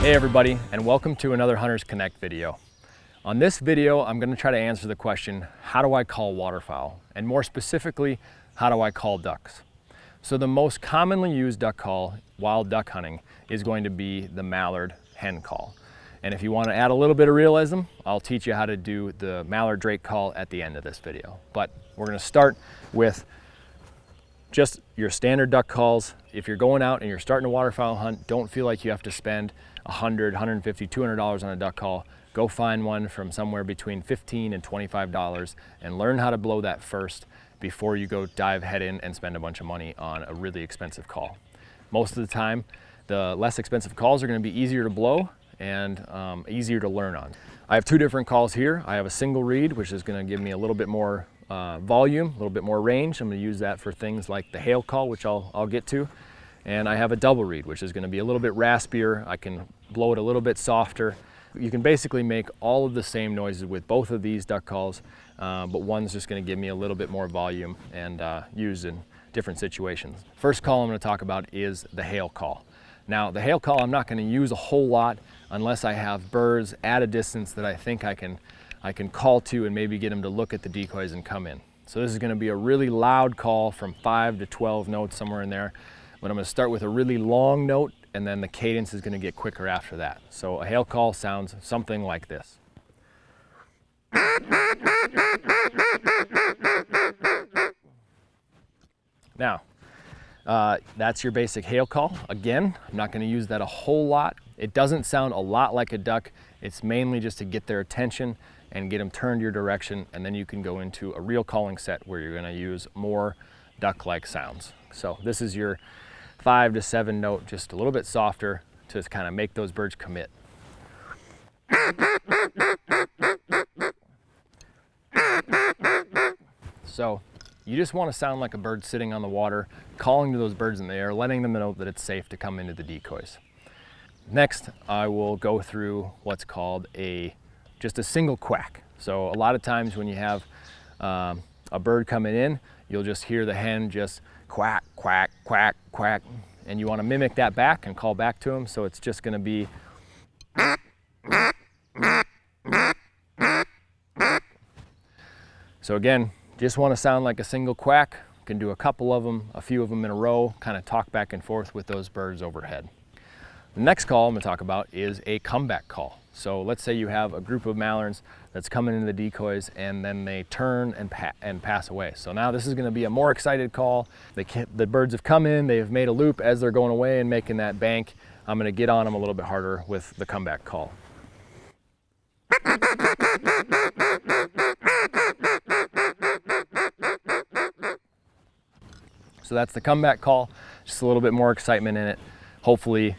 Hey everybody, and welcome to another Hunters Connect video. On this video, I'm going to try to answer the question, how do I call waterfowl? And more specifically, how do I call ducks? So the most commonly used duck call while duck hunting is going to be the mallard hen call. And if you want to add a little bit of realism, I'll teach you how to do the mallard drake call at the end of this video. But we're going to start with just your standard duck calls. If you're going out and you're starting a waterfowl hunt, don't feel like you have to spend $100, $150, $200 on a duck call. Go find one from somewhere between $15 and $25 and learn how to blow that first before you go dive head in and spend a bunch of money on a really expensive call. Most of the time, the less expensive calls are going to be easier to blow and easier to learn on. I have two different calls here. I have a single reed, which is going to give me a little bit more volume, a little bit more range. I'm going to use that for things like the hail call, which I'll get to. And I have a double reed, which is going to be a little bit raspier. I can blow it a little bit softer. You can basically make all of the same noises with both of these duck calls, but one's just going to give me a little bit more volume and used in different situations. First call I'm going to talk about is the hail call. Now, the hail call I'm not going to use a whole lot unless I have birds at a distance that I think I can call to and maybe get them to look at the decoys and come in. So this is going to be a really loud call from 5 to 12 notes, somewhere in there. But I'm going to start with a really long note, and then the cadence is going to get quicker after that. So a hail call sounds something like this. Now, that's your basic hail call. Again, I'm not going to use that a whole lot. It doesn't sound a lot like a duck. It's mainly just to get their attention and get them turned your direction, and then you can go into a real calling set where you're going to use more duck-like sounds. So this is your 5 to 7 note, just a little bit softer to kind of make those birds commit. So you just want to sound like a bird sitting on the water, calling to those birds in the air, letting them know that it's safe to come into the decoys. Next, I will go through what's called just a single quack. So a lot of times when you have a bird coming in, you'll just hear the hen just quack, quack, quack, quack, and you want to mimic that back and call back to them. So it's just going to be so again, just want to sound like a single quack. You can do a couple of them, a few of them in a row, kind of talk back and forth with those birds overhead. The next call I'm going to talk about is a comeback call. So let's say you have a group of mallards that's coming into the decoys and then they turn and pass away. So now this is going to be a more excited call. The birds have come in, they've made a loop as they're going away and making that bank. I'm going to get on them a little bit harder with the comeback call. So that's the comeback call, just a little bit more excitement in it. Hopefully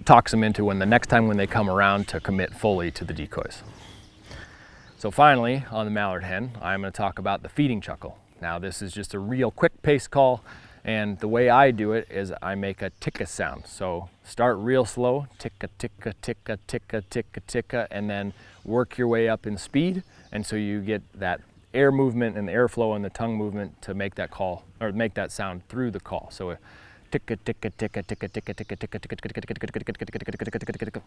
talks them into the next time when they come around to commit fully to the decoys. So finally, on the mallard hen, I'm going to talk about the feeding chuckle. Now this is just a real quick pace call, and the way I do it is I make a ticka sound. So start real slow, ticka, ticka, ticka, ticka, ticka, ticka, and then work your way up in speed, and so you get that air movement and the airflow and the tongue movement to make that call, or make that sound through the call. So ticka, ticka, ticka, ticka, ticka, ticka, ticka, ticka, ticka, ticka, ticka, ticka, ticka, ticka, ticka, ticka, ticka.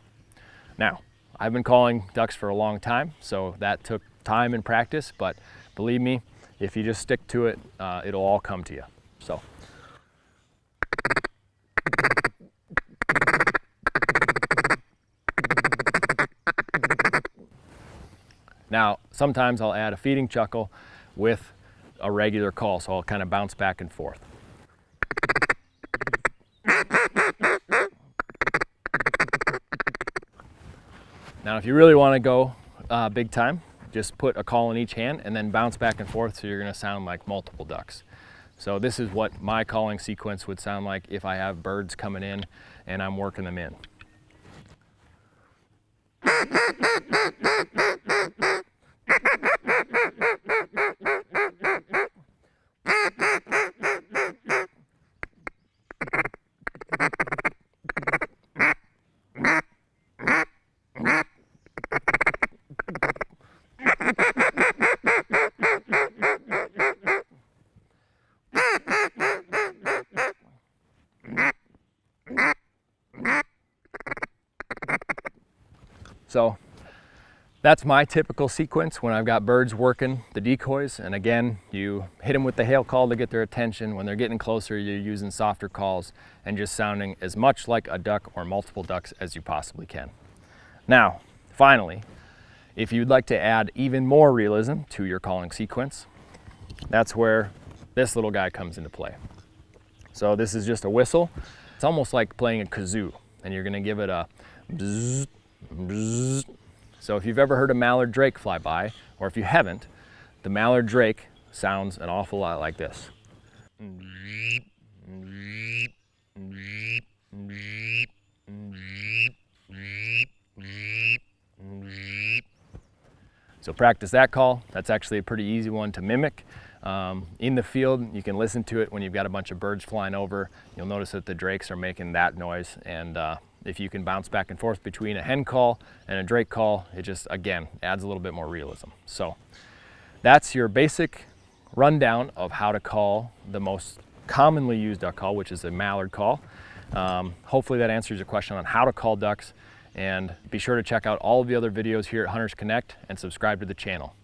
Now, I've been calling ducks for a long time, so that took time and practice, but believe me, if you just stick to it, it'll all come to you. So. Now, sometimes I'll add a feeding chuckle with a regular call, so I'll kind of bounce back and forth. Now, if you really want to go big time, just put a call in each hand and then bounce back and forth, so you're going to sound like multiple ducks. So this is what my calling sequence would sound like if I have birds coming in and I'm working them in. So that's my typical sequence when I've got birds working the decoys. And again, you hit them with the hail call to get their attention. When they're getting closer, you're using softer calls and just sounding as much like a duck or multiple ducks as you possibly can. Now, finally, if you'd like to add even more realism to your calling sequence, that's where this little guy comes into play. So this is just a whistle. It's almost like playing a kazoo, and you're gonna give it a bzzz, bzzz. So if you've ever heard a mallard drake fly by, or if you haven't, the mallard drake sounds an awful lot like this. So practice that call. That's actually a pretty easy one to mimic. In the field, you can listen to it when you've got a bunch of birds flying over. You'll notice that the drakes are making that noise, and if you can bounce back and forth between a hen call and a drake call, it just, again, adds a little bit more realism. So that's your basic rundown of how to call the most commonly used duck call, which is a mallard call. Hopefully that answers your question on how to call ducks, and be sure to check out all of the other videos here at Hunters Connect and subscribe to the channel.